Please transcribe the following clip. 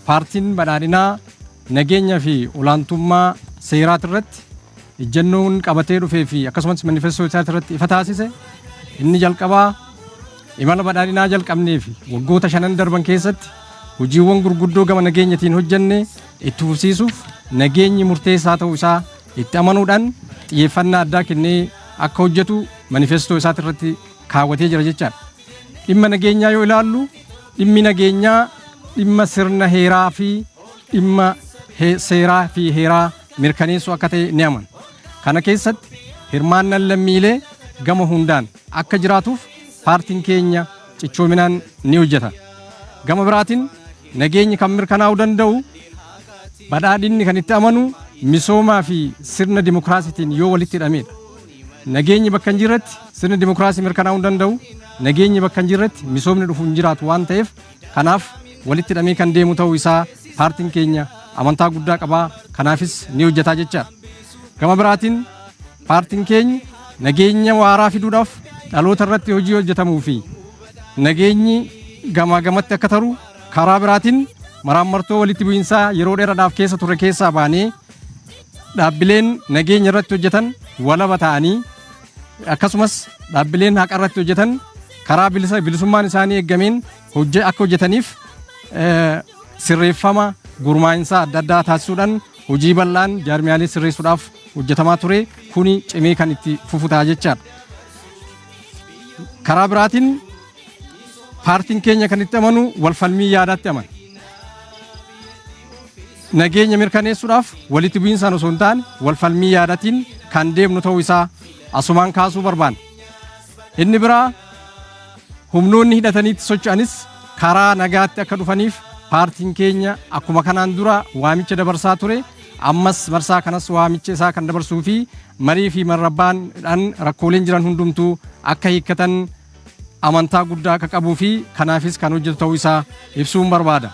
paartiin badhaadhinaa nageenya fi olaantummaa seeraa irratti ejjennoon qabatee dhufee fi akkasumas manifestoo isaa irratti ifa taasise inni jalqabaa imala badhaadhinaa jalqabnee fi waggoota 5 darban keessatti hojiiwwan gurguddoo gama nageenyatiin hojjenne itti fufsiisuuf nageenyi murteessaa ta'uu isaa itti amanuudhaan xiyyeeffannaa addaa kennee akka hojjetu manifestoo isaa irratti kaawwatee jira jechaadha. Dhimma nageenyaa yoo ilaallu dhimmi nageenyaa dhimma sirna heeraa fi dhimma seeraa fi heeraa mirkaneessuu akka ta'e ni amana. Kana keessatti hirmaannaan lammiilee gama hundaan akka jiraatuuf paartiin keenya cichoominaan ni hojjeta. Gama biraatiin nageenyi kan mirkanaa'uu danda'u badhaadhinni kan itti amanu misoomaa fi sirna dimokiraasiitiin yoo walitti hidhamedha. Nageenyi bakka hin jirretti sirni dimokiraasii mirkanaa'uu hin danda'u. Nageenyi bakka hin jirretti misoomni dhufu hin jiraatu waan ta'eef kanaaf walitti hidhamee kan deemu ta'uu isaa paartiin keenya amantaa guddaa qabaa. Kanaafis ni hojjetaa jechaadha. Gama biraatiin paartiin keenya nageenya waaraa fiduudhaaf dhaloota irratti hojii hojjetamuu fi nageenyi gamaa gamatti akka taru karaa biraatiin maraammartoo walitti bu'iinsaa yeroo dheeraadhaaf keessa ture keessaa baanee dhaabbileen nageenya irratti hojjetan walaba ta'anii akkasumas dhaabbileen haqa irratti hojjetan karaa bilisummaan isaanii eeggameen akka hojjetaniif sirreeffama gurmaa'insaa adda addaa taasisuudhaan hojii bal'aan jaarmiyaalee sirreessuudhaaf hojjetamaa ture kuni cimee kan itti fufu ta'a jechaadha. Karaa biraatiin paartiin keenya kan itti amanu walfalmii yaadaatti amana. Nageenya mirkaneessuudhaaf walitti bu'iinsaan osoo hin taane walfalmii yaadatiin kan deemnu ta'uu isaa asumaan kaasuu barbaanna. Inni biraa humnoonni hidhataniitti socho'anis karaa nagaatti akka dhufaniif paartiin keenya akkuma kanaan dura waamicha dabarsaa ture ammas marsaa kanas waamicha isaa kan dabarsuu fi marii fi marrabbaadhaan rakkooleen jiran hundumtuu akka hiikkatan amantaa guddaa akka qabuu fi kanaafis kan hojjetu ta'uu isaa ibsuun barbaada.